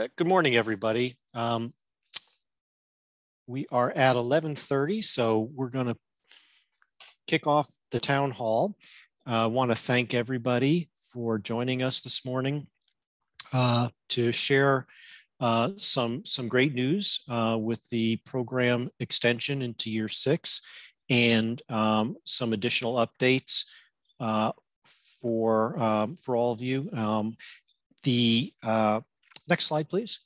Good morning, everybody. We are at 11:30, so we're going to kick off the town hall. I want to thank everybody for joining us this morning to share some great news with the program extension into year 6 and some additional updates for all of you. The next slide, please.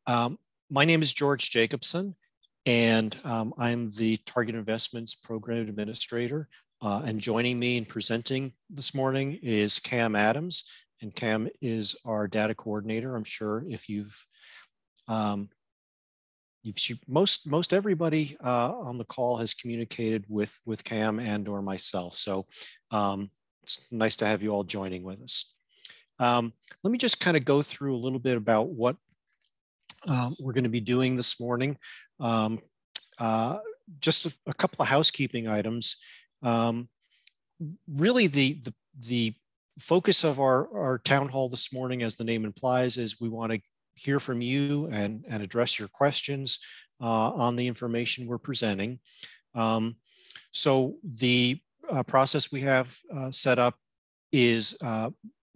My name is George Jacobson, and I'm the Target Investments Program Administrator. And joining me and presenting this morning is Cam Adams, and Cam is our data coordinator. I'm sure if most everybody on the call has communicated with Cam and or myself. So it's nice to have you all joining with us. Let me just kind of go through a little bit about what we're going to be doing this morning. Just a couple of housekeeping items. Really, the focus of our town hall this morning, as the name implies, is we want to hear from you and address your questions on the information we're presenting. So the process we have set up is,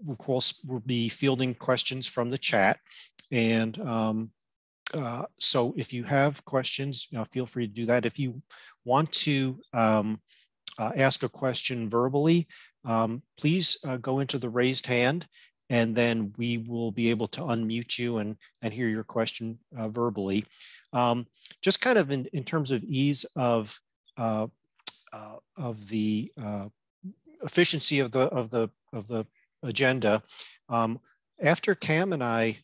of course, we'll be fielding questions from the chat. And so if you have questions, feel free to do that. If you want to ask a question verbally, please go into the raised hand, and then we will be able to unmute you and hear your question verbally. Just kind of in terms of ease of the efficiency of the agenda. After Cam and I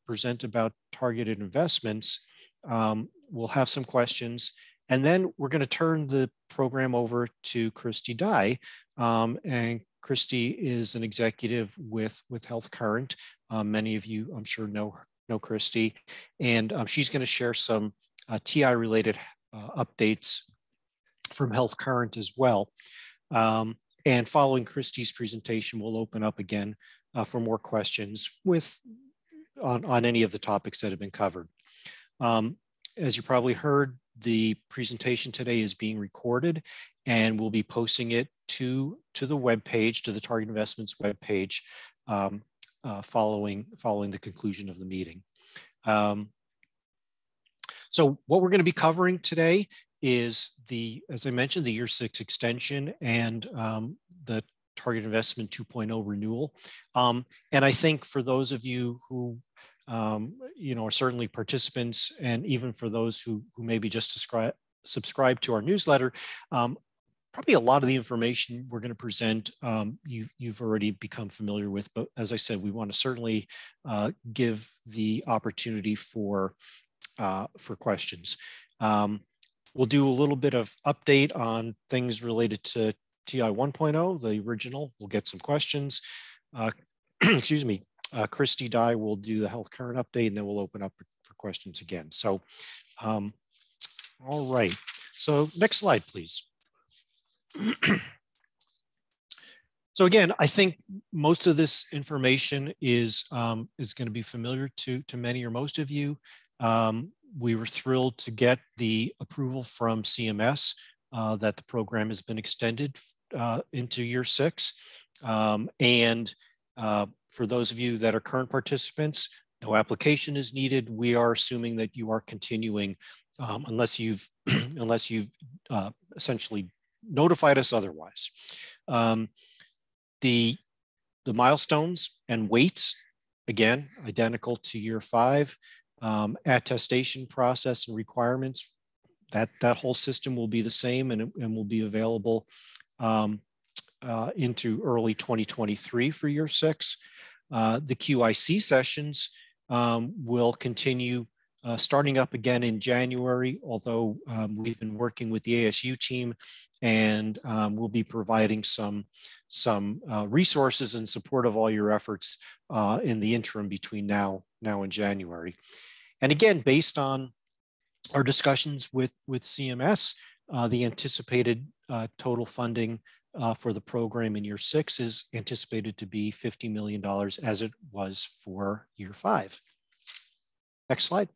present about targeted investments, we'll have some questions, and then we're going to turn the program over to Christy Dye. And Christy is an executive with Health Current. Many of you, I'm sure, know Christy, and she's going to share some TI-related updates from Health Current as well. And following Christy's presentation, we'll open up again for more questions on any of the topics that have been covered. As you probably heard, the presentation today is being recorded, and we'll be posting it to the webpage, to the Target Investments webpage, following the conclusion of the meeting. So what we're going to be covering today is as I mentioned, the year 6 extension and the Target Investment 2.0 renewal. And I think for those of you who are certainly participants, and even for those who maybe just subscribe to our newsletter, probably a lot of the information we're going to present you've already become familiar with. But as I said, we want to certainly give the opportunity for questions. We'll do a little bit of update on things related to TI 1.0, the original. We'll get some questions. Excuse me. Christy Dye will do the Health Current update, and then we'll open up for questions again. So, all right. So next slide, please. So again, I think most of this information is going to be familiar to many or most of you. We were thrilled to get the approval from CMS that the program has been extended into year 6. And for those of you that are current participants, no application is needed. We are assuming that you are continuing unless you've essentially notified us otherwise. The milestones and weights, again, identical to year 5. Attestation process and requirements, that whole system will be the same, and will be available into early 2023 for year 6. The QIC sessions will continue starting up again in January, although we've been working with the ASU team, and we'll be providing some resources in support of all your efforts in the interim between now and January. And again, based on our discussions with CMS, the anticipated total funding for the program in year 6 is anticipated to be $50 million, as it was for year 5. Next slide.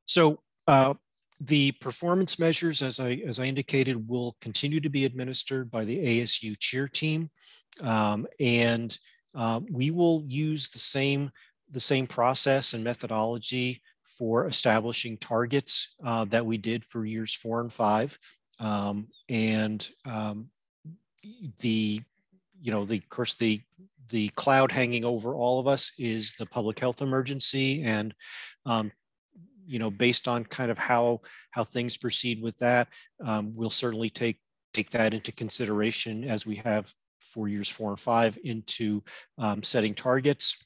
So the performance measures, as I indicated, will continue to be administered by the ASU cheer team, and we will use the same process and methodology for establishing targets that we did for years 4 and 5, of course the cloud hanging over all of us is the public health emergency, and based on kind of how things proceed with that, we'll certainly take that into consideration as we have for years 4 and 5 into setting targets.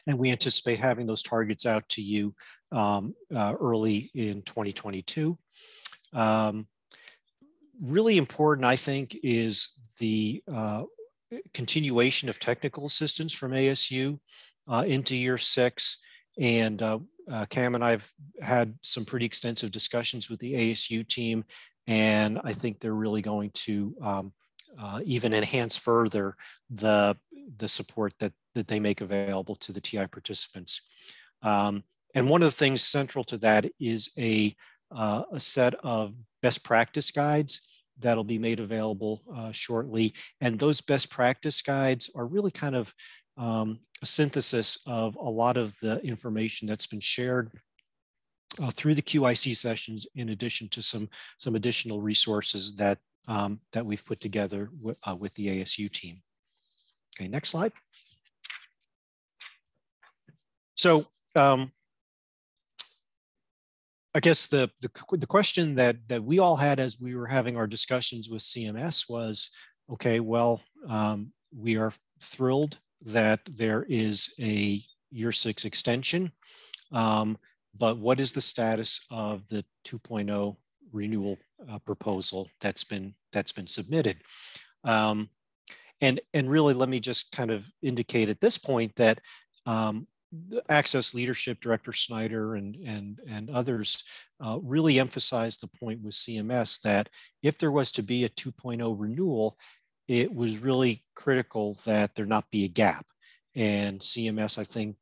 And we anticipate having those targets out to you early in 2022. Really important, I think, is the continuation of technical assistance from ASU into year 6. And Cam and I have had some pretty extensive discussions with the ASU team, and I think they're really going to even enhance further the support that they make available to the TI participants. And one of the things central to that is a set of best practice guides that'll be made available shortly. And those best practice guides are really kind of a synthesis of a lot of the information that's been shared through the QIC sessions, in addition to some additional resources that we've put together with the ASU team. Okay, next slide. So I guess the question that we all had as we were having our discussions with CMS was, okay, well, we are thrilled that there is a year 6 extension, but what is the status of the 2.0 renewal proposal that's been submitted? And really, let me just kind of indicate at this point that the Access leadership, Director Snyder and others really emphasized the point with CMS that if there was to be a 2.0 renewal, it was really critical that there not be a gap. And CMS, I think,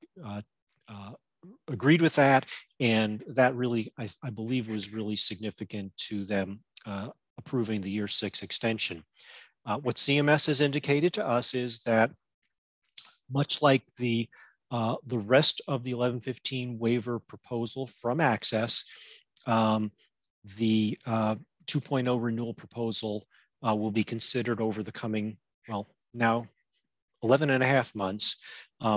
agreed with that. And that really, I believe, was really significant to them approving the year 6 extension. What CMS has indicated to us is that much like the rest of the 1115 waiver proposal from Access, the 2.0 renewal proposal will be considered over the coming, well, now 11 and a half months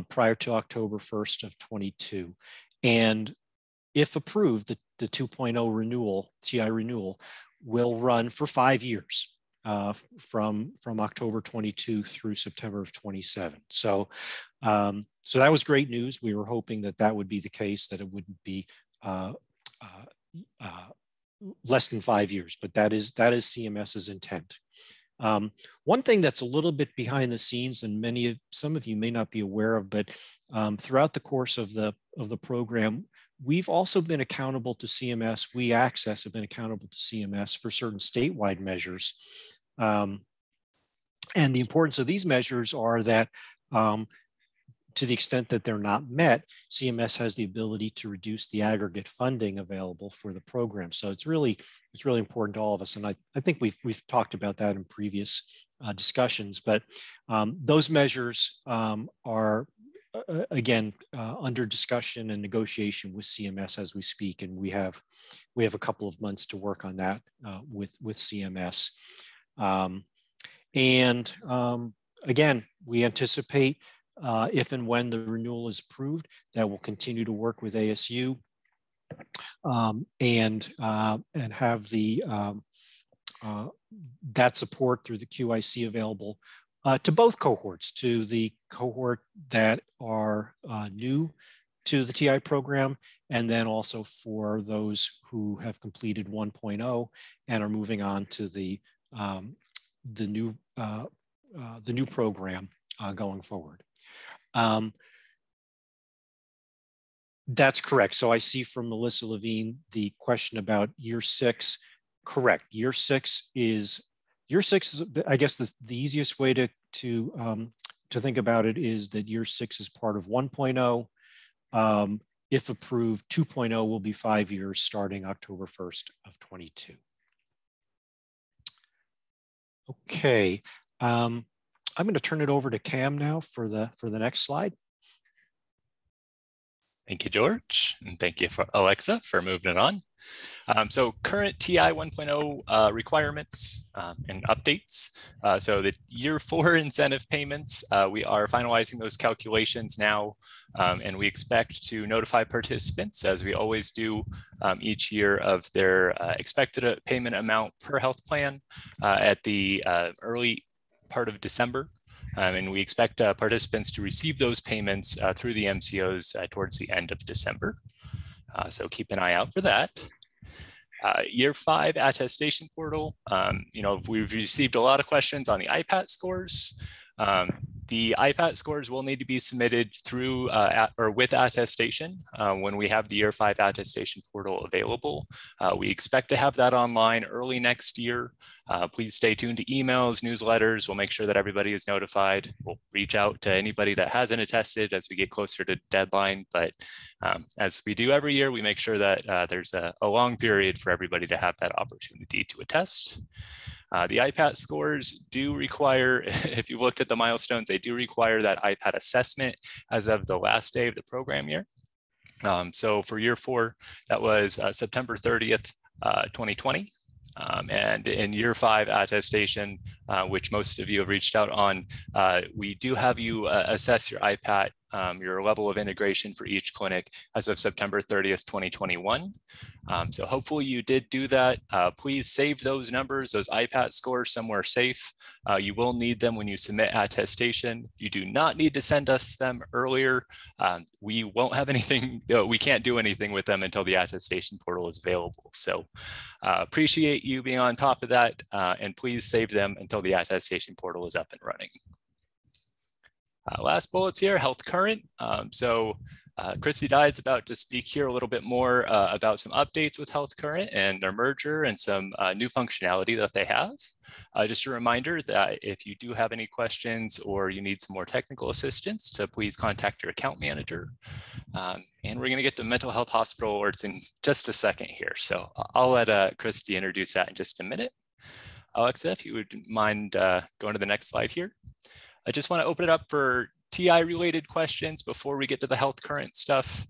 prior to October 1st of 22. And if approved, the 2.0 renewal, TI renewal, will run for 5 years from October 22 through September of 27. So, so that was great news. We were hoping that would be the case, that it wouldn't be less than 5 years, but that is CMS's intent. One thing that's a little bit behind the scenes, and some of you may not be aware of, but throughout the course of the program, we've also been accountable to CMS. We, Access, have been accountable to CMS for certain statewide measures. And the importance of these measures are that to the extent that they're not met, CMS has the ability to reduce the aggregate funding available for the program. So it's really important to all of us. And I think we've talked about that in previous discussions, but those measures are, again, under discussion and negotiation with CMS as we speak. And we have a couple of months to work on that with CMS. Again, we anticipate if and when the renewal is approved, that we'll continue to work with ASU and have that support through the QIC available to both cohorts, to the cohort that are new to the TI program, and then also for those who have completed 1.0 and are moving on to the new program going forward. That's correct. So I see from Melissa Levine the question about year 6. Correct. Year 6 is, I guess, the easiest way to to think about it is that year 6 is part of 1.0. If approved, 2.0 will be 5 years starting October 1st of 22. Okay, I'm going to turn it over to Cam now for the next slide. Thank you, George, and thank you, Alexa, for moving it on. So current TI 1.0 requirements and updates. So the year 4 incentive payments, we are finalizing those calculations now, and we expect to notify participants, as we always do each year, of their expected payment amount per health plan at the early part of December. And we expect participants to receive those payments through the MCOs towards the end of December. So keep an eye out for that. Year 5 attestation portal. We've received a lot of questions on the IPAT scores. The IPAT scores will need to be submitted through or with attestation when we have the year 5 attestation portal available. We expect to have that online early next year. Please stay tuned to emails, newsletters. We'll make sure that everybody is notified. We'll reach out to anybody that hasn't attested as we get closer to deadline. But as we do every year, we make sure that there's a long period for everybody to have that opportunity to attest. The IPAT scores do require, if you looked at the milestones, they do require that IPAT assessment as of the last day of the program year. So for year 4, that was September 30th, 2020. And in year 5 attestation, which most of you have reached out on, we do have you assess your IPAT, your level of integration for each clinic as of September 30th, 2021. So hopefully you did do that. Please save those numbers, those IPAT scores, somewhere safe. You will need them when you submit attestation. You do not need to send us them earlier. We won't have anything, we can't do anything with them until the attestation portal is available. So appreciate you being on top of that, and please save them until the attestation portal is up and running. Last bullets here, health current. Christy Dye is about to speak here a little bit more about some updates with Health Current and their merger and some new functionality that they have. Just a reminder that if you do have any questions or you need some more technical assistance, to please contact your account manager. And we're going to get to mental health hospital alerts in just a second here. So I'll let Christy introduce that in just a minute. Alexa, if you would mind going to the next slide here. I just want to open it up for TI related questions before we get to the health current stuff.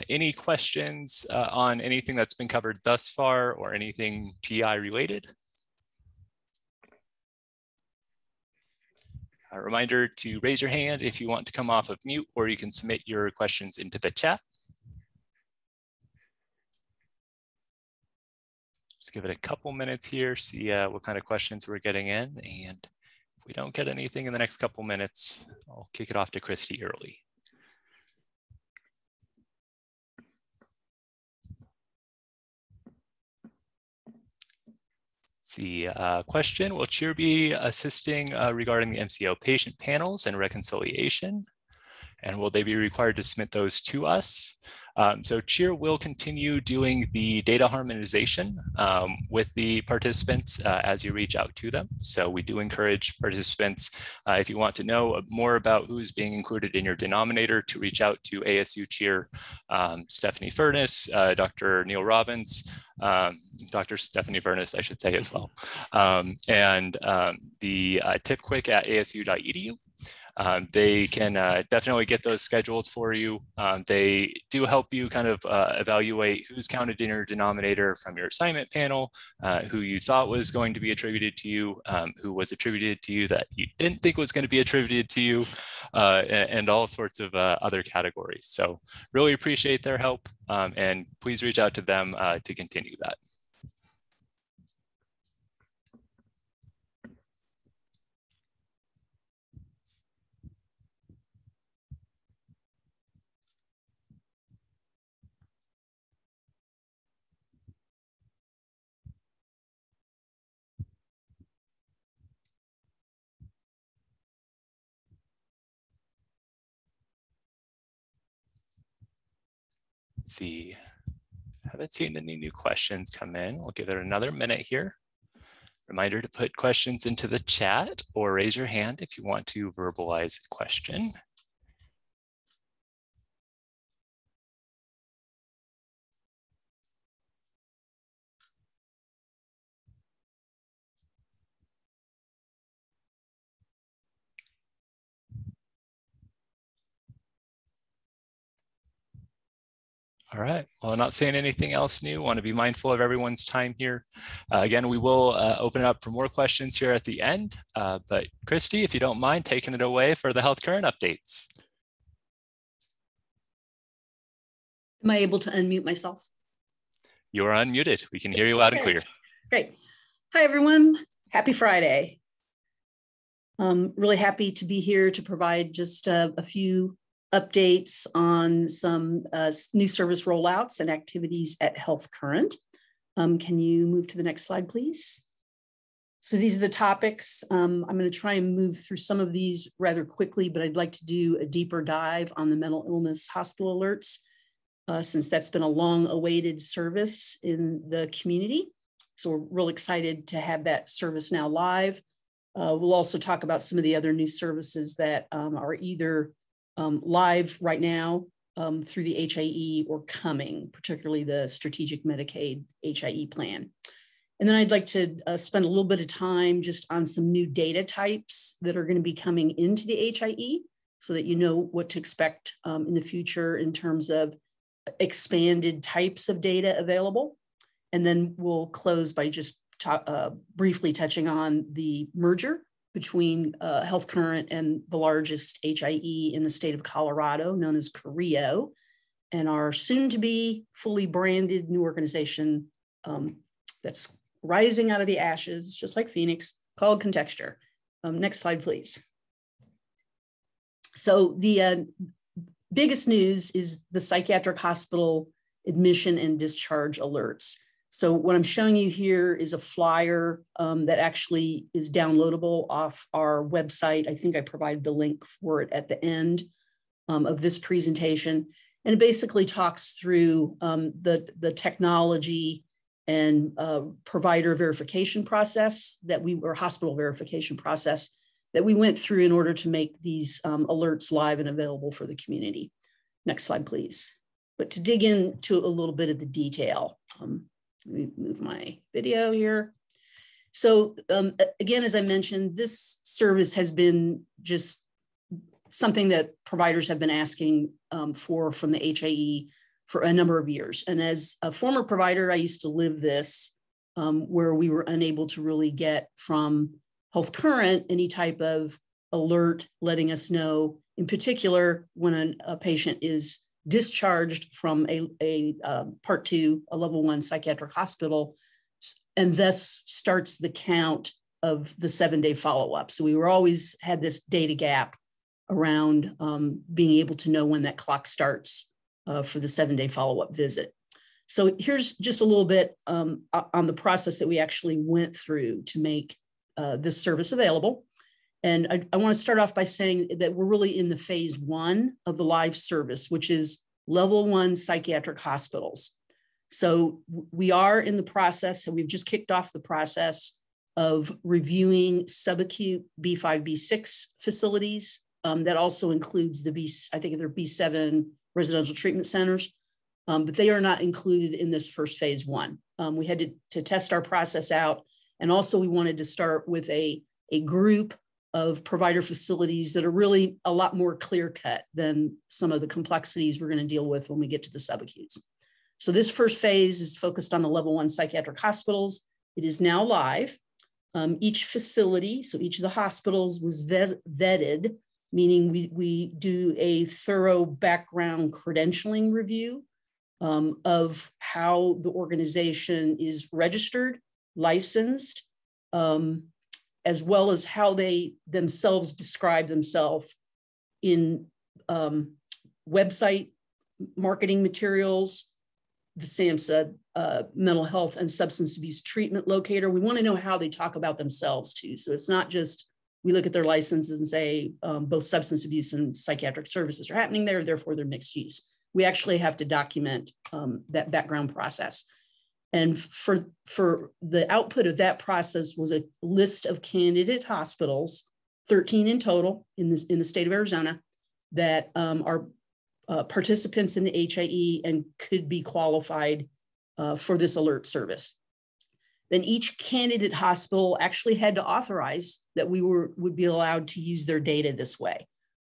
Any questions on anything that's been covered thus far or anything TI related? A reminder to raise your hand if you want to come off of mute, or you can submit your questions into the chat. Let's give it a couple minutes here, see what kind of questions we're getting in. And if we don't get anything in the next couple minutes, I'll kick it off to Christy early. The question, will CHEER be assisting regarding the MCO patient panels and reconciliation? And will they be required to submit those to us? So CHEER will continue doing the data harmonization with the participants as you reach out to them. So we do encourage participants, if you want to know more about who's being included in your denominator, to reach out to ASU CHEER, Stephanie Furness, Dr. Neil Robbins, Dr. Stephanie Furness, I should say as well, and the tipquick at asu.edu. They can definitely get those scheduled for you. They do help you kind of evaluate who's counted in your denominator from your assignment panel, who you thought was going to be attributed to you, who was attributed to you that you didn't think was going to be attributed to you, and all sorts of other categories. So really appreciate their help, and please reach out to them to continue that. Let's see, haven't seen any new questions come in. We'll give it another minute here. Reminder to put questions into the chat or raise your hand if you want to verbalize a question. All right, well, I'm not saying anything else new. Want to be mindful of everyone's time here. Again, we will open it up for more questions here at the end, but Christy, if you don't mind taking it away for the Health Current updates. Am I able to unmute myself? You are unmuted. We can hear you loud and clear. Great. Hi, everyone. Happy Friday. Really happy to be here to provide just a few updates on some new service rollouts and activities at Health Current. Can you move to the next slide, please? So these are the topics. I'm going to try and move through some of these rather quickly, but I'd like to do a deeper dive on the mental illness hospital alerts, since that's been a long-awaited service in the community. So we're real excited to have that service now live. We'll also talk about some of the other new services that are either live right now through the HIE or coming, particularly the Strategic Medicaid HIE plan. And then I'd like to spend a little bit of time just on some new data types that are going to be coming into the HIE so that you know what to expect in the future in terms of expanded types of data available. And then we'll close by just briefly touching on the merger between Health Current and the largest HIE in the state of Colorado, known as Creo, and our soon-to-be fully branded new organization that's rising out of the ashes, just like Phoenix, called Contexture. Next slide, please. So the biggest news is the psychiatric hospital admission and discharge alerts. So what I'm showing you here is a flyer that actually is downloadable off our website. I think I provided the link for it at the end of this presentation. And it basically talks through the technology and provider verification process or hospital verification process that we went through in order to make these alerts live and available for the community. Next slide, please. But to dig into a little bit of the detail, let me move my video here. So again, as I mentioned, this service has been just something that providers have been asking from the HIE for a number of years. And as a former provider, I used to live this where we were unable to really get from Health Current any type of alert letting us know, in particular, when a patient is discharged from a Part 2, a level 1 psychiatric hospital, and thus starts the count of the 7-day follow-up. So we always had this data gap around being able to know when that clock starts for the 7-day follow-up visit. So here's just a little bit on the process that we actually went through to make this service available. And I want to start off by saying that we're really in the phase 1 of the live service, which is level 1 psychiatric hospitals. So we are in the process, and we've just kicked off the process of reviewing subacute B5, B6 facilities. That also includes I think they're B7 residential treatment centers, but they are not included in this first phase 1. We had to test our process out. And also we wanted to start with a group of provider facilities that are really a lot more clear-cut than some of the complexities we're going to deal with when we get to the subacutes. So this first phase is focused on the level 1 psychiatric hospitals. It is now live. Each facility, so each of the hospitals was vetted, meaning we do a thorough background credentialing review of how the organization is registered, licensed, as well as how they themselves describe themselves in website marketing materials, the SAMHSA mental health and substance abuse treatment locator. We want to know how they talk about themselves too. So it's not just we look at their licenses and say both substance abuse and psychiatric services are happening there, therefore they're mixed use. We actually have to document that background process. And for the output of that process was a list of candidate hospitals, 13 in total in the state of Arizona, that are participants in the HIE and could be qualified for this alert service. Then each candidate hospital actually had to authorize that we would be allowed to use their data this way.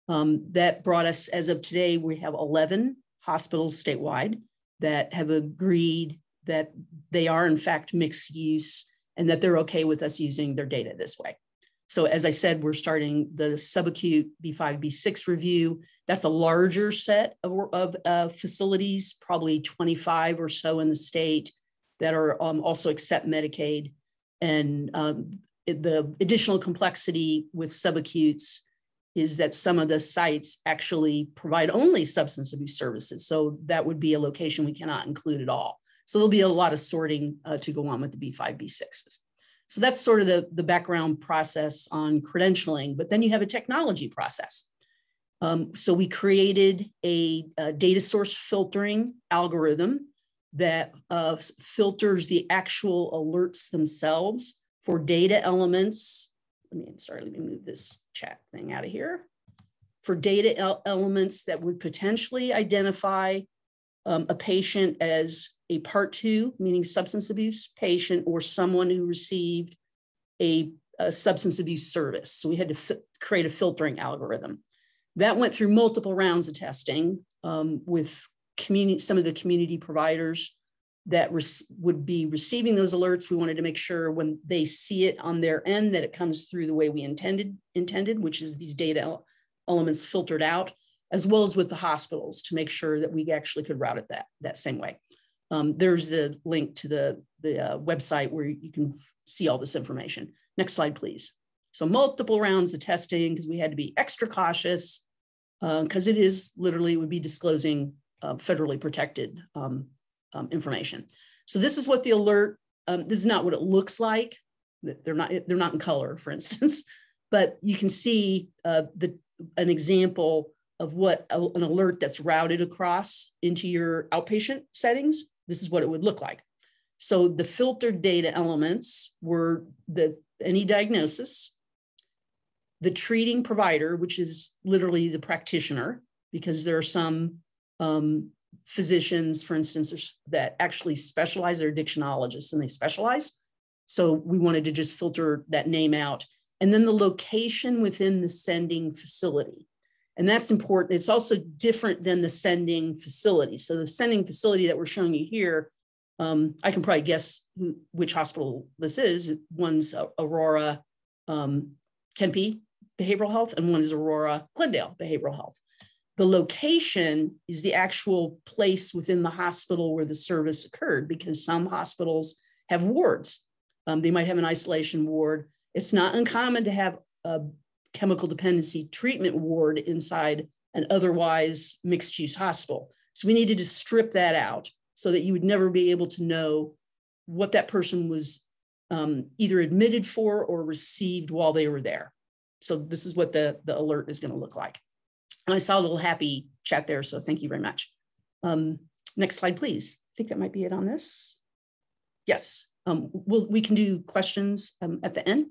That brought us, as of today, we have 11 hospitals statewide that have agreed that they are in fact mixed use and that they're okay with us using their data this way. So as I said, we're starting the subacute B5, B6 review. That's a larger set of facilities, probably 25 or so in the state that are also accept Medicaid. And the additional complexity with subacutes is that some of the sites actually provide only substance abuse services. So that would be a location we cannot include at all. So there'll be a lot of sorting to go on with the B5, B6s. So that's sort of the background process on credentialing, but then you have a technology process. So we created a data source filtering algorithm that filters the actual alerts themselves for data elements. Let me move this chat thing out of here. For data elements that would potentially identify a patient as a Part 2, meaning substance abuse patient, or someone who received a substance abuse service. So we had to create a filtering algorithm. That went through multiple rounds of testing with some of the community providers that would be receiving those alerts. We wanted to make sure when they see it on their end that it comes through the way we intended, which is these data elements filtered out, as well as with the hospitals to make sure that we actually could route it that same way. There's the link to the website where you can see all this information. Next slide, please. So multiple rounds of testing because we had to be extra cautious because it is literally would be disclosing federally protected information. So this is what the alert, this is not what it looks like. They're not in color, for instance, but you can see an example of what an alert that's routed across into your outpatient settings. This is what it would look like. So the filtered data elements were any diagnosis, the treating provider, which is literally the practitioner, because there are some physicians, for instance, that actually specialize, they're addictionologists and they specialize. So we wanted to just filter that name out. And then the location within the sending facility. And that's important. It's also different than the sending facility. So the sending facility that we're showing you here, I can probably guess which hospital this is. One's Aurora Tempe Behavioral Health, and one is Aurora Glendale Behavioral Health. The location is the actual place within the hospital where the service occurred, because some hospitals have wards. They might have an isolation ward. It's not uncommon to have a chemical dependency treatment ward inside an otherwise mixed use hospital. So we needed to strip that out so that you would never be able to know what that person was either admitted for or received while they were there. So this is what the alert is going to look like. And I saw a little happy chat there, so thank you very much. Next slide, please. I think that might be it on this. Yes, we can do questions at the end.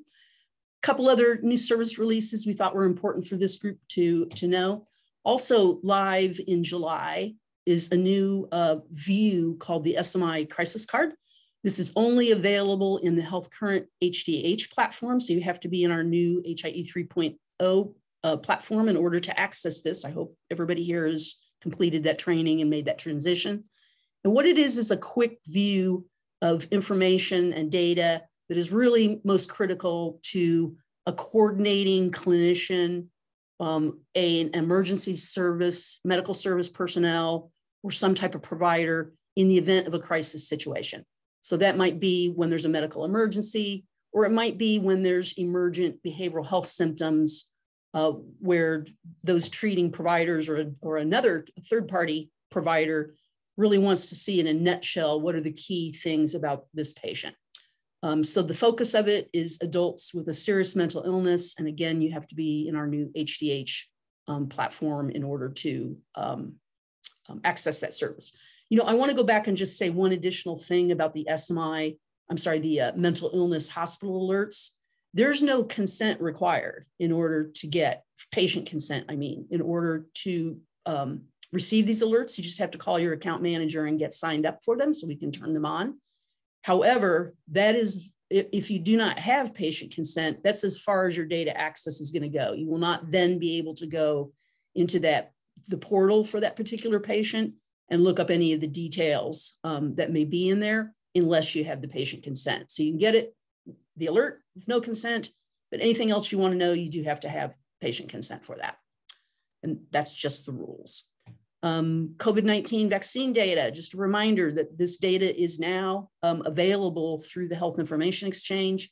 Couple other new service releases we thought were important for this group to know. Also live in July is a new view called the SMI Crisis Card. This is only available in the Health Current HDH platform, so you have to be in our new HIE 3.0 platform in order to access this. I hope everybody here has completed that training and made that transition. And what it is a quick view of information and data that is really most critical to a coordinating clinician, an emergency service, medical service personnel, or some type of provider in the event of a crisis situation. So that might be when there's a medical emergency, or it might be when there's emergent behavioral health symptoms where those treating providers or another third-party provider really wants to see in a nutshell what are the key things about this patient. So the focus of it is adults with a serious mental illness. And again, you have to be in our new HDH platform in order to access that service. I want to go back and just say one additional thing about the mental illness hospital alerts. There's no consent required in order to get patient consent. In order to receive these alerts, you just have to call your account manager and get signed up for them so we can turn them on. However, that is, if you do not have patient consent, that's as far as your data access is going to go. You will not then be able to go into the portal for that particular patient and look up any of the details that may be in there unless you have the patient consent. So you can get the alert with no consent, but anything else you want to know, you do have to have patient consent for that. And that's just the rules. COVID-19 vaccine data, just a reminder that this data is now available through the Health Information Exchange.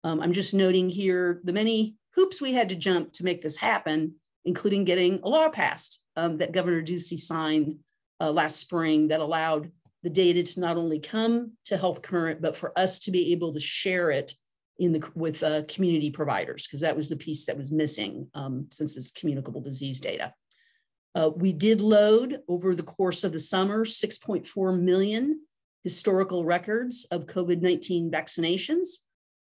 I'm just noting here the many hoops we had to jump to make this happen, including getting a law passed that Governor Ducey signed last spring that allowed the data to not only come to Health Current, but for us to be able to share it with community providers, because that was the piece that was missing since it's communicable disease data. We did load over the course of the summer 6.4 million historical records of COVID-19 vaccinations,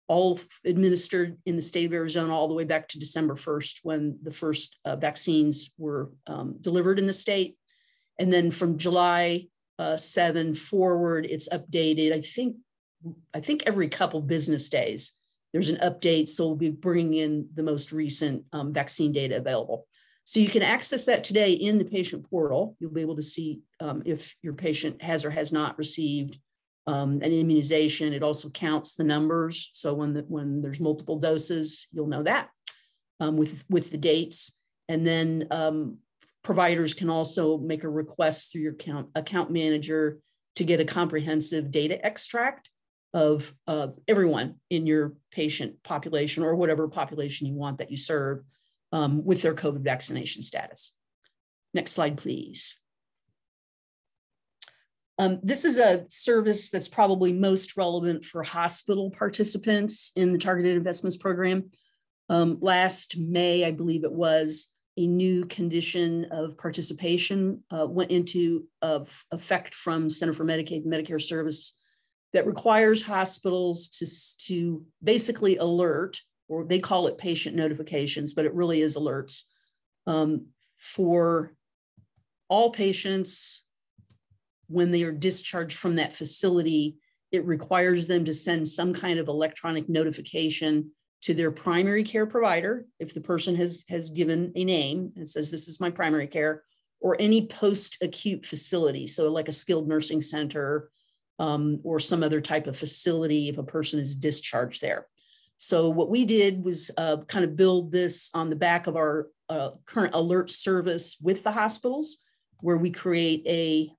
all administered in the state of Arizona all the way back to December 1st when the first vaccines were delivered in the state. And then from July 7 forward, it's updated. I think every couple business days, there's an update. So we'll be bringing in the most recent vaccine data available. So you can access that today in the patient portal. You'll be able to see if your patient has or has not received an immunization. It also counts the numbers. So when there's multiple doses, you'll know that with the dates. And then providers can also make a request through your account manager to get a comprehensive data extract of everyone in your patient population or whatever population you want that you serve with their COVID vaccination status. Next slide, please. This is a service that's probably most relevant for hospital participants in the Targeted Investments Program. Last May, I believe it was, a new condition of participation went into effect from Center for Medicaid and Medicare Service that requires hospitals to basically alert, or they call it patient notifications, but it really is alerts for all patients when they are discharged from that facility. It requires them to send some kind of electronic notification to their primary care provider, if the person has given a name and says, this is my primary care, or any post-acute facility. So like a skilled nursing center or some other type of facility if a person is discharged there. So what we did was kind of build this on the back of our current alert service with the hospitals, where we create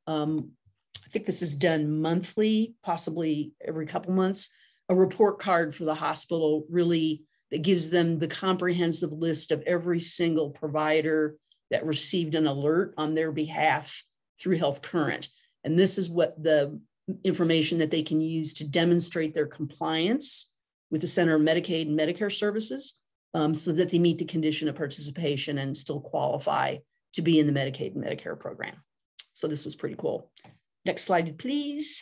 I think this is done monthly, possibly every couple months, a report card for the hospital, really, that gives them the comprehensive list of every single provider that received an alert on their behalf through Health Current. And this is what the information that they can use to demonstrate their compliance with the Center of Medicaid and Medicare Services so that they meet the condition of participation and still qualify to be in the Medicaid and Medicare program. So this was pretty cool. Next slide, please.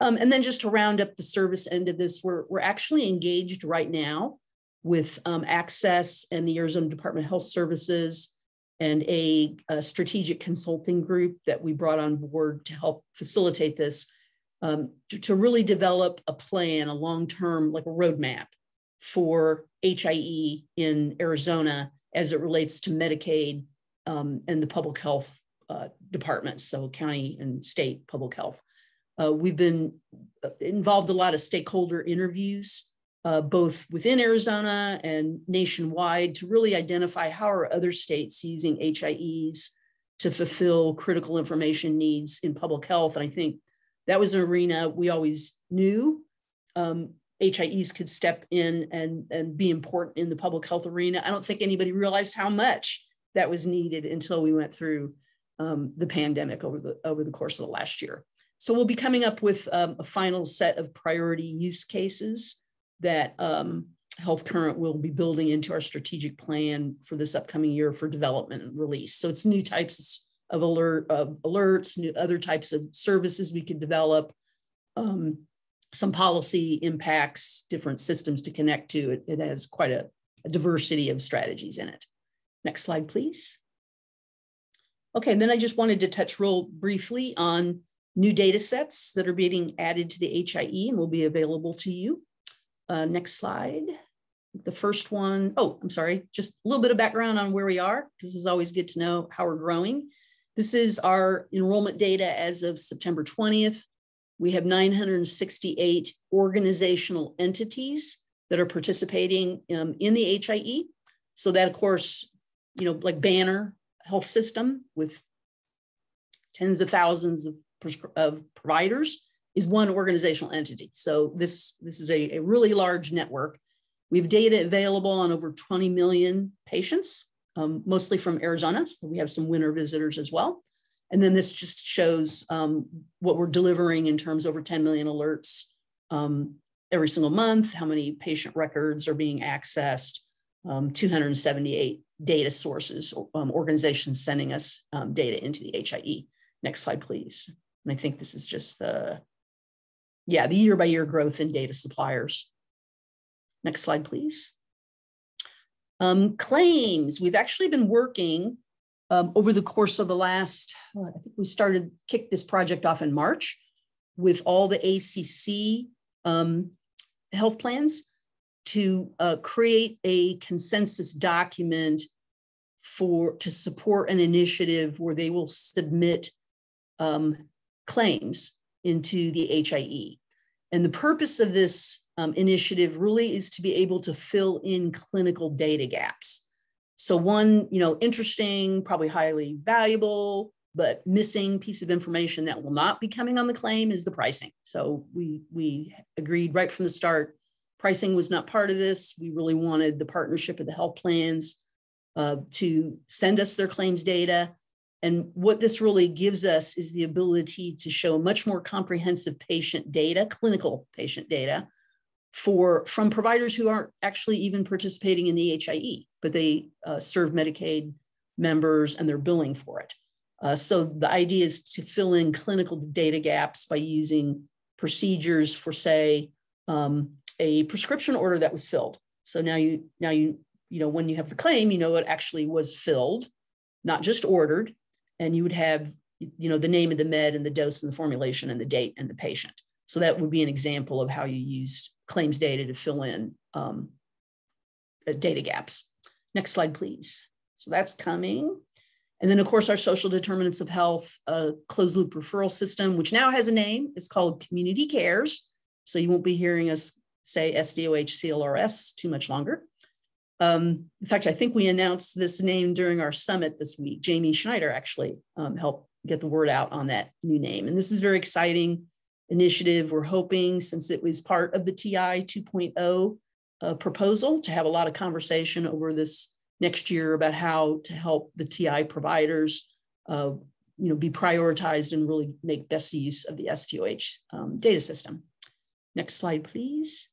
And then just to round up the service end of this, we're actually engaged right now with Access and the Arizona Department of Health Services and a strategic consulting group that we brought on board to help facilitate this, to really develop a plan, a long-term, like a roadmap for HIE in Arizona as it relates to Medicaid and the public health departments, so county and state public health. We've been involved in a lot of stakeholder interviews, both within Arizona and nationwide, to really identify how are other states using HIEs to fulfill critical information needs in public health. And I think that was an arena we always knew HIEs could step in and be important in the public health arena. I don't think anybody realized how much that was needed until we went through the pandemic over the course of the last year. So we'll be coming up with a final set of priority use cases that Health Current will be building into our strategic plan for this upcoming year for development and release. So it's new types of alerts, new other types of services we could develop, some policy impacts, different systems to connect to. It has quite a diversity of strategies in it. Next slide, please. Okay, and then I just wanted to touch real briefly on new data sets that are being added to the HIE and will be available to you. Next slide. The first one, oh, I'm sorry, just a little bit of background on where we are, because this is always good to know how we're growing. This is our enrollment data as of September 20th. We have 968 organizational entities that are participating in the HIE. So that, of course, like Banner Health System with tens of thousands of providers is one organizational entity. So this is a really large network. We have data available on over 20 million patients, mostly from Arizona. So we have some winter visitors as well. And then this just shows what we're delivering in terms of over 10 million alerts every single month, how many patient records are being accessed, 278 data sources, organizations sending us data into the HIE. Next slide, please. And I think this is just the year-by-year growth in data suppliers. Next slide, please. Claims. We've actually been working over the course of the last, I think we kicked this project off in March with all the ACC health plans to create a consensus document to support an initiative where they will submit claims into the HIE. And the purpose of this initiative really is to be able to fill in clinical data gaps. So one, interesting, probably highly valuable, but missing piece of information that will not be coming on the claim is the pricing. So we agreed right from the start, pricing was not part of this. We really wanted the partnership of the health plans to send us their claims data. And what this really gives us is the ability to show much more comprehensive patient data, clinical patient data, from providers who aren't actually even participating in the HIE, but they serve Medicaid members and they're billing for it. So the idea is to fill in clinical data gaps by using procedures for, say, a prescription order that was filled. So now you when you have the claim, it actually was filled, not just ordered, and you would have the name of the med and the dose and the formulation and the date and the patient. So that would be an example of how you use claims data to fill in data gaps. Next slide, please. So that's coming. And then, of course, our social determinants of health closed loop referral system, which now has a name. It's called Community Cares. So you won't be hearing us say SDOH CLRS too much longer. In fact, I think we announced this name during our summit this week. Jamie Schneider actually helped get the word out on that new name. And this is very exciting initiative. We're hoping, since it was part of the TI 2.0 proposal, to have a lot of conversation over this next year about how to help the TI providers be prioritized and really make best use of the SDOH data system. Next slide, please.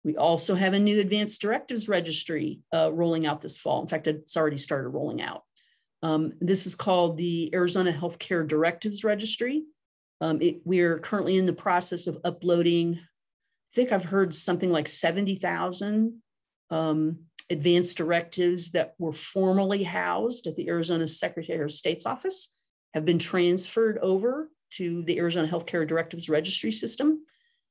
We also have a new advanced directives registry rolling out this fall. In fact, it's already started rolling out. This is called the Arizona Healthcare Directives Registry. We are currently in the process of uploading, I think I've heard something like 70,000 advanced directives that were formerly housed at the Arizona Secretary of State's office, have been transferred over to the Arizona Healthcare Directives Registry system.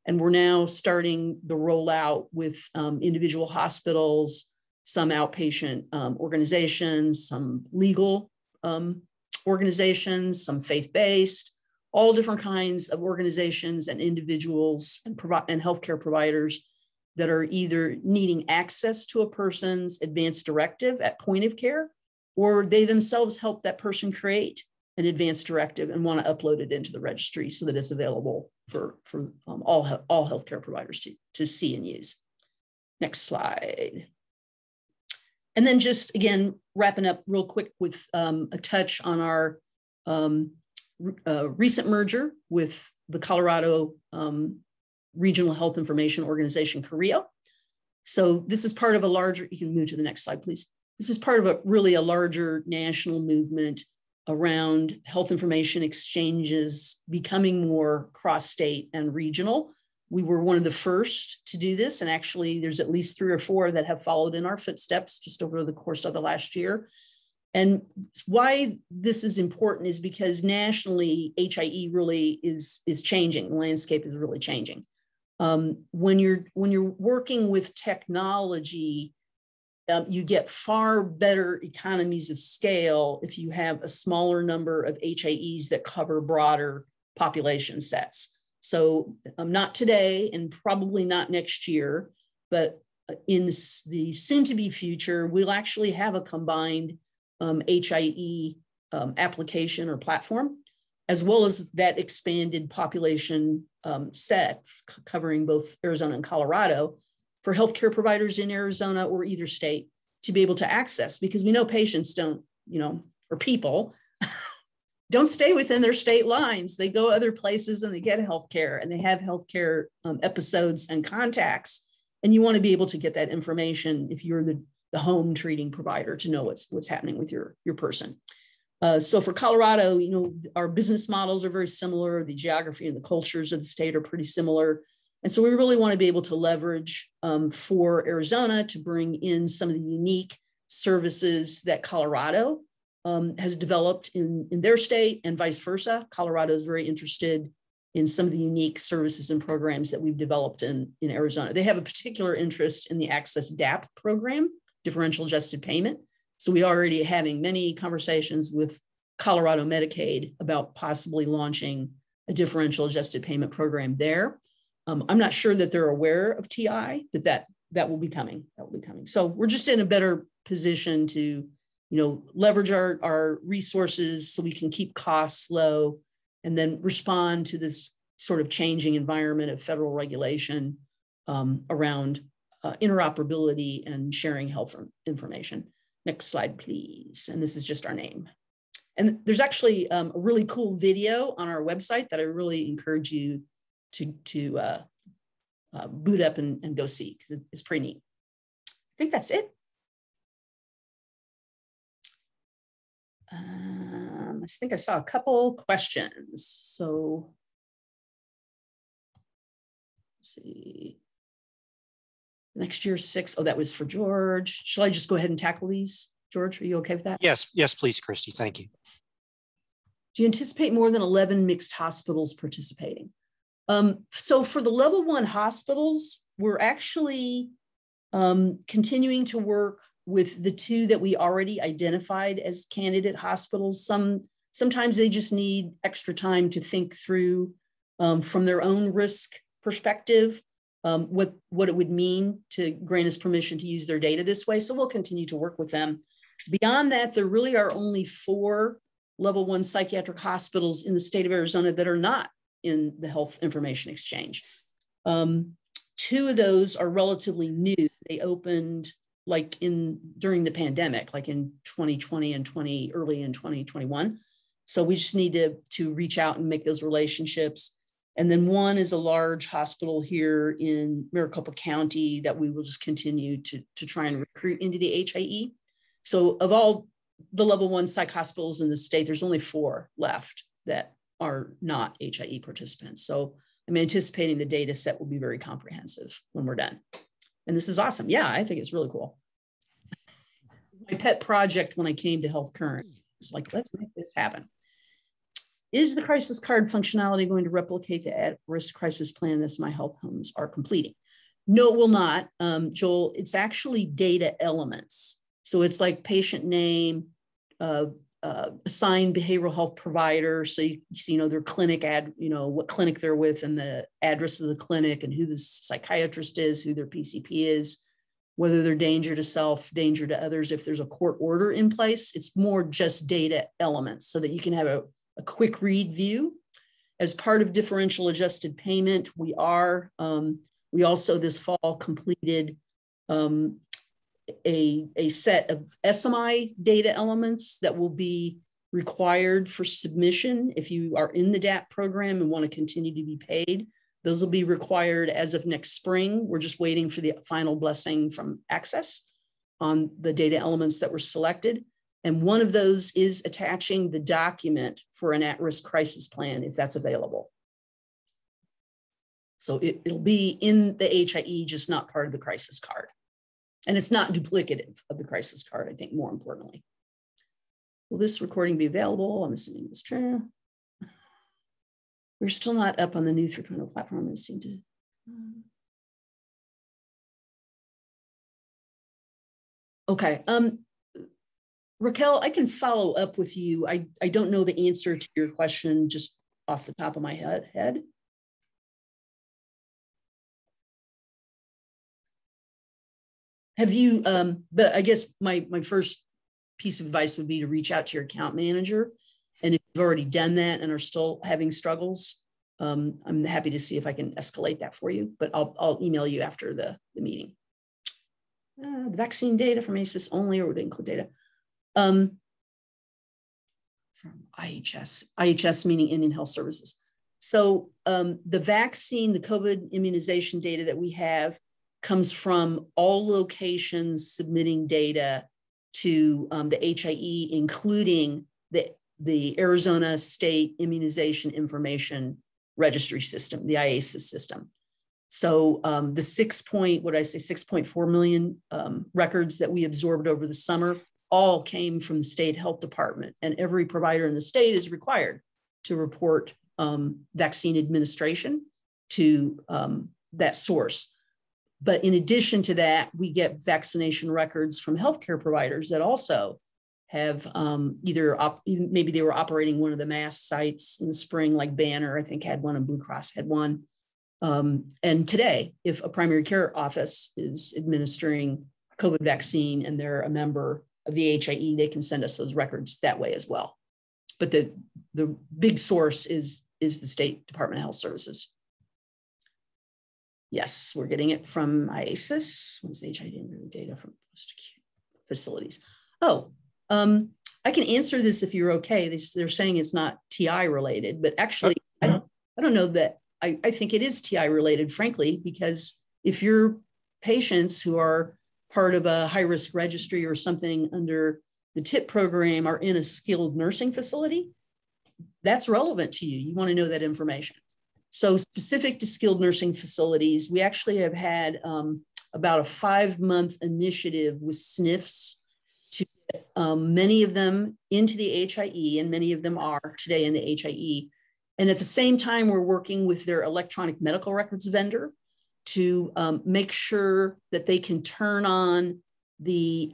And we're now starting the rollout with individual hospitals, some outpatient organizations, some legal organizations, some faith-based, all different kinds of organizations and individuals and healthcare providers that are either needing access to a person's advanced directive at point of care, or they themselves help that person create an advanced directive and want to upload it into the registry so that it's available for all healthcare providers to see and use. Next slide. And then just, again, wrapping up real quick with a touch on our recent merger with the Colorado Regional Health Information Organization, CORIO. So this is part of a larger, you can move to the next slide, please. This is part of a larger national movement around health information exchanges becoming more cross-state and regional. We were one of the first to do this, and actually there's at least 3 or 4 that have followed in our footsteps just over the course of the last year. And why this is important is because nationally, HIE really is changing. The landscape is really changing. When you're working with technology, you get far better economies of scale if you have a smaller number of HIEs that cover broader population sets. So not today and probably not next year, but in the soon-to-be future, we'll actually have a combined HIE application or platform, as well as that expanded population set covering both Arizona and Colorado for healthcare providers in Arizona or either state to be able to access, because we know patients don't, or people don't stay within their state lines. They go other places and they get healthcare, and they have healthcare episodes and contacts. And you want to be able to get that information if you're the home treating provider to know what's happening with your person. So for Colorado, our business models are very similar. The geography and the cultures of the state are pretty similar. And so we really want to be able to leverage for Arizona to bring in some of the unique services that Colorado has developed in their state, and vice versa. Colorado is very interested in some of the unique services and programs that we've developed in Arizona. They have a particular interest in the Access DAP program, differential adjusted payment. So we already having many conversations with Colorado Medicaid about possibly launching a differential adjusted payment program there. I'm not sure that they're aware of TI, that will be coming. That will be coming. So we're just in a better position to, leverage our resources so we can keep costs low and then respond to this sort of changing environment of federal regulation around interoperability and sharing health information. Next slide, please. And this is just our name. And there's actually a really cool video on our website that I really encourage you to boot up and go see, because it's pretty neat. I think that's it. I think I saw a couple questions. So let's see. Next year, 6. Oh, that was for George. Shall I just go ahead and tackle these? George, are you okay with that? Yes, please, Christy. Thank you. Do you anticipate more than 11 mixed hospitals participating? So for the level 1 hospitals, we're actually continuing to work with the 2 that we already identified as candidate hospitals. Sometimes they just need extra time to think through from their own risk perspective, what it would mean to grant us permission to use their data this way. So we'll continue to work with them. Beyond that, there really are only 4 level 1 psychiatric hospitals in the state of Arizona that are not in the health information exchange. 2 of those are relatively new. They opened during the pandemic, like in 2020 and early in 2021. So we just need to reach out and make those relationships. And then 1 is a large hospital here in Maricopa County that we will just continue to try and recruit into the HIE. So of all the level 1 psych hospitals in the state, there's only 4 left that are not HIE participants. So I'm anticipating the data set will be very comprehensive when we're done. And this is awesome. Yeah, I think it's really cool. My pet project when I came to Health Current is like, let's make this happen. Is the crisis card functionality going to replicate the at-risk crisis plan that My Health Homes are completing? No, it will not, Joel. It's actually data elements. So it's like patient name, assigned behavioral health provider. So you know their clinic what clinic they're with and the address of the clinic and who the psychiatrist is, who their PCP is, whether they're danger to self, danger to others. If there's a court order in place, it's more just data elements so that you can have a quick read view. As part of differential adjusted payment, we also this fall completed a set of SMI data elements that will be required for submission. If you are in the DAP program and want to continue to be paid, those will be required as of next spring. We're just waiting for the final blessing from Access on the data elements that were selected. And one of those is attaching the document for an at-risk crisis plan, if that's available. So it'll be in the HIE, just not part of the crisis card. And it's not duplicative of the crisis card, I think, more importantly. Will this recording be available? I'm assuming it's true. We're still not up on the new 3.0 platform. I seem to. Okay. Raquel, I can follow up with you. I don't know the answer to your question just off the top of my head. Have you, but I guess my first piece of advice would be to reach out to your account manager. And if you've already done that and are still having struggles, I'm happy to see if I can escalate that for you, but I'll email you after the meeting. The vaccine data from ACES only, or would it include data? From IHS meaning Indian Health Services. So the vaccine, the COVID immunization data that we have comes from all locations submitting data to the HIE, including the Arizona State Immunization Information Registry system, the IASIS system. So the 6.4 million records that we absorbed over the summer all came from the state health department, and every provider in the state is required to report vaccine administration to that source. But in addition to that, we get vaccination records from healthcare providers that also have maybe they were operating one of the mass sites in the spring, like Banner, I think had one, and Blue Cross had one. And today, if a primary care office is administering COVID vaccine and they're a member of the HIE, they can send us those records that way as well. But the big source is the State Department of Health Services. Yes, we're getting it from IASIS. What's the HIE data from post-acute facilities? Oh, I can answer this if you're okay. They're saying it's not TI related, but actually, I don't know that. I think it is TI related, frankly, because if your patients who are part of a high-risk registry or something under the TIP program are in a skilled nursing facility, that's relevant to you. You want to know that information. So specific to skilled nursing facilities, we actually have had about a 5-month initiative with SNFs to get many of them into the HIE, and many of them are today in the HIE. And at the same time, we're working with their electronic medical records vendor to make sure that they can turn on the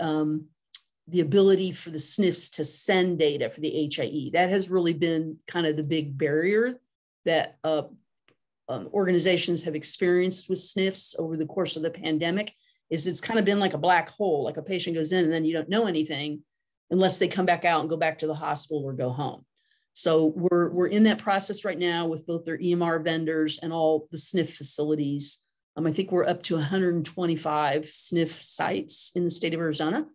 ability for the SNFs to send data for the HIE. That has really been kind of the big barrier that organizations have experienced with SNFs over the course of the pandemic. Is it's kind of been like a black hole, like a patient goes in and then you don't know anything unless they come back out and go back to the hospital or go home. So we're in that process right now with both their EMR vendors and all the SNF facilities. I think we're up to 125 SNF sites in the state of Arizona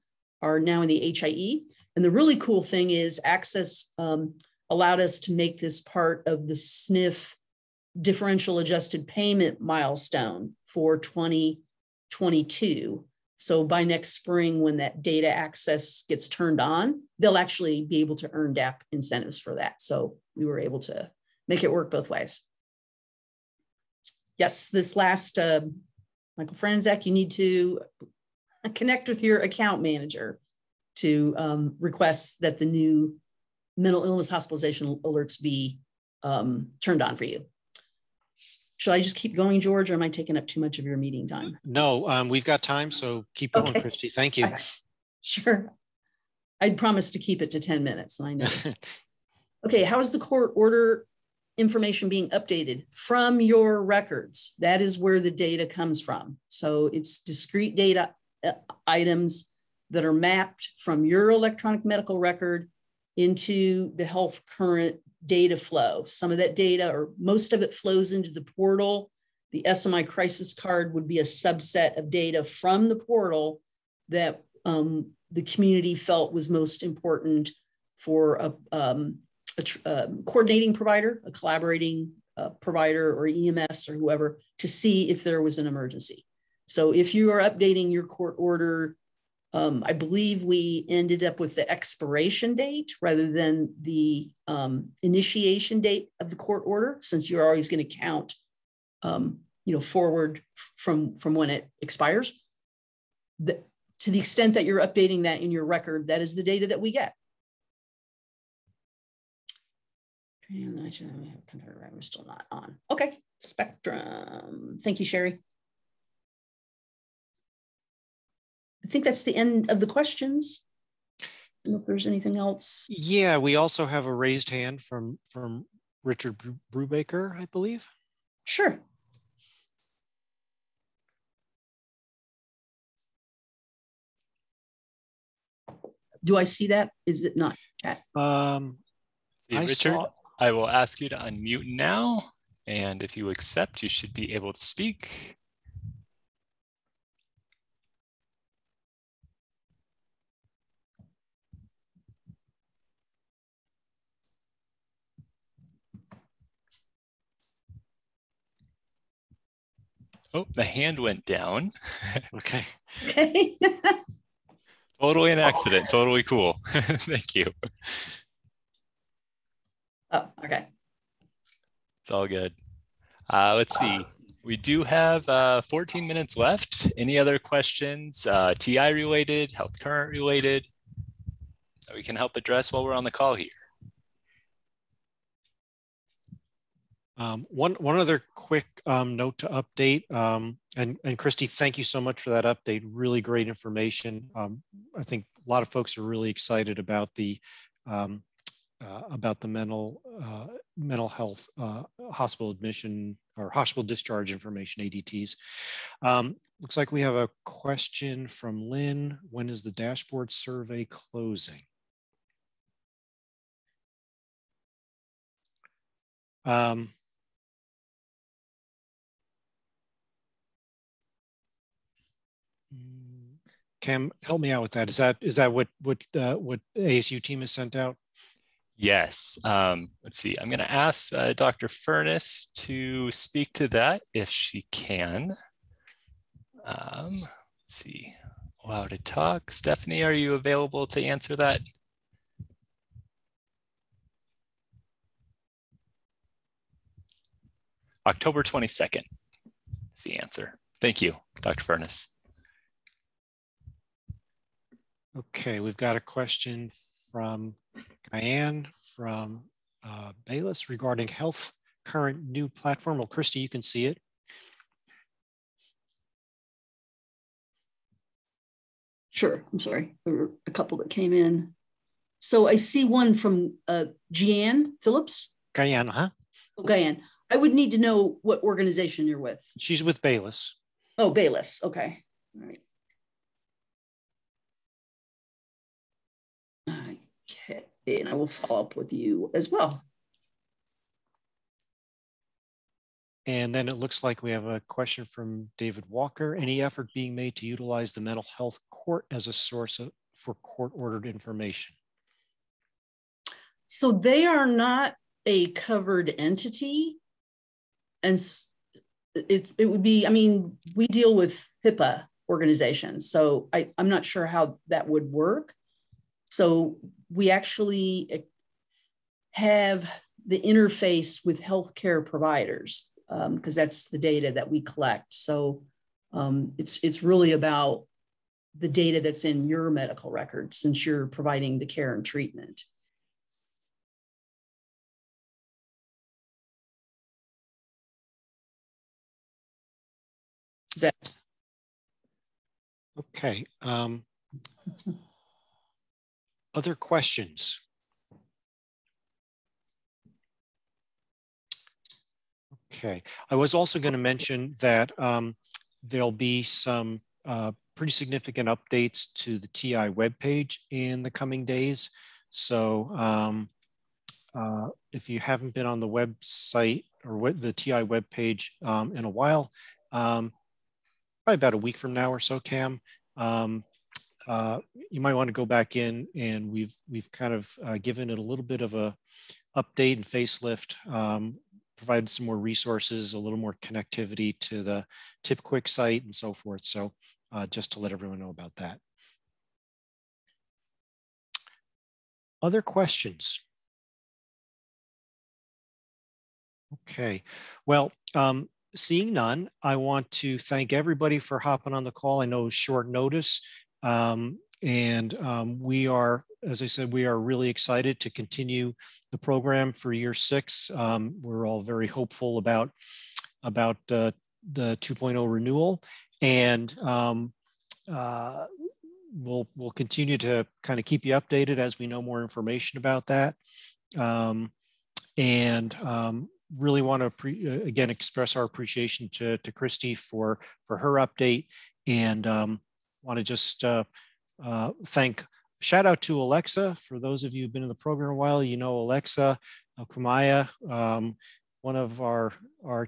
are now in the HIE. And the really cool thing is Access allowed us to make this part of the SNF differential adjusted payment milestone for 2022. So by next spring, when that data access gets turned on, they'll actually be able to earn DAP incentives for that. So we were able to make it work both ways. Yes, this last, Michael Franzak, you need to connect with your account manager to request that the new mental illness hospitalization alerts be turned on for you. Should I just keep going, George, or am I taking up too much of your meeting time? No, we've got time, so keep going, Okay. Christy. Thank you. Sure. I'd promised to keep it to 10 minutes, and I know. Okay, how is the court order information being updated? From your records. That is where the data comes from. So it's discrete data items that are mapped from your electronic medical record into the health current data flow. Some of that data, or most of it, flows into the portal. The SMI crisis card would be a subset of data from the portal that the community felt was most important for a coordinating provider, a collaborating provider, or EMS or whoever, to see if there was an emergency. So if you are updating your court order I believe we ended up with the expiration date rather than the initiation date of the court order, since you're always going to count, forward from when it expires. To the extent that you're updating that in your record, that is the data that we get. I'm still not on. Okay, Spectrum. Thank you, Sherry. I think that's the end of the questions. I don't know if there's anything else. Yeah, we also have a raised hand from Richard Brubaker, I believe. Sure. Do I see that? Is it not chat? Richard, I will ask you to unmute now. And if you accept, you should be able to speak. Oh, the hand went down. Okay. Totally an accident. Totally cool. Thank you. Oh, okay. It's all good. Let's see. We do have 14 minutes left. Any other questions, TI related, health current related, that we can help address while we're on the call here? One other quick note to update, and Christy, thank you so much for that update. Really great information. I think a lot of folks are really excited about the mental health hospital admission or hospital discharge information, ADTs. Looks like we have a question from Lynn. When is the dashboard survey closing? Cam, help me out with that. Is that what ASU team has sent out? Yes. Let's see. I'm going to ask Dr. Furness to speak to that if she can. Let's see. Allow to talk. Stephanie, are you available to answer that? October 22nd is the answer. Thank you, Dr. Furness. Okay, we've got a question from Diane from Bayless regarding health current new platform. Well, Christy, you can see it. Sure, I'm sorry. There were a couple that came in. So I see one from Jeanne Phillips. Diane, huh? Oh, Diane. I would need to know what organization you're with. She's with Bayless. Oh, Bayless. Okay. All right. Okay, and I will follow up with you as well. And then it looks like we have a question from David Walker. Any effort being made to utilize the mental health court as a source for court-ordered information? So they are not a covered entity. And it would be, I mean, we deal with HIPAA organizations. So I'm not sure how that would work. So we actually have the interface with healthcare providers because that's the data that we collect. So it's really about the data that's in your medical record since you're providing the care and treatment. Is that okay? Other questions? Okay, I was also going to mention that there'll be some pretty significant updates to the TI webpage in the coming days. So if you haven't been on the website or the TI webpage in a while, probably about a week from now or so, Cam, you might want to go back in, and we've kind of given it a little bit of a update and facelift, provided some more resources, a little more connectivity to the TipQuick site and so forth. So just to let everyone know about that. Other questions? Okay, well, seeing none, I want to thank everybody for hopping on the call. I know it's short notice, we are, as I said, we are really excited to continue the program for year 6. We're all very hopeful about the 2.0 renewal, and we'll continue to kind of keep you updated as we know more information about that. Really want to again express our appreciation to Christy for her update, and want to just shout out to Alexa. For those of you who've been in the program a while, you know Alexa Kumaya, one of our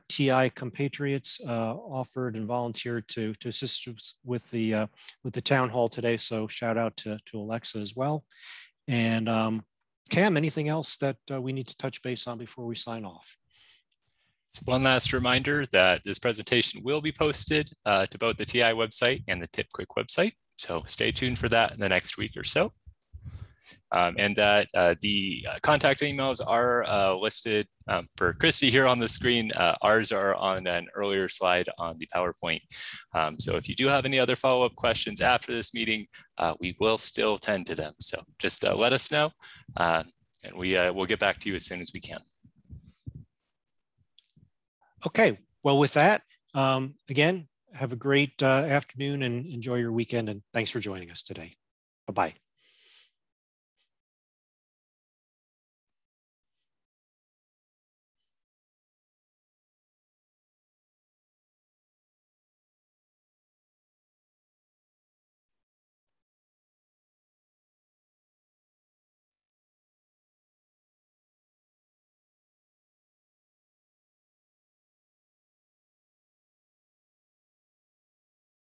TI compatriots, offered and volunteered to assist us with the town hall today. So shout out to Alexa as well. And Cam, anything else that we need to touch base on before we sign off? So one last reminder that this presentation will be posted to both the TI website and the TipQuick website. So stay tuned for that in the next week or so. And that the contact emails are listed for Christy here on the screen. Ours are on an earlier slide on the PowerPoint. So if you do have any other follow-up questions after this meeting, we will still tend to them. So just let us know, and we'll get back to you as soon as we can. Okay, well, with that, again, have a great afternoon and enjoy your weekend. And thanks for joining us today. Bye-bye.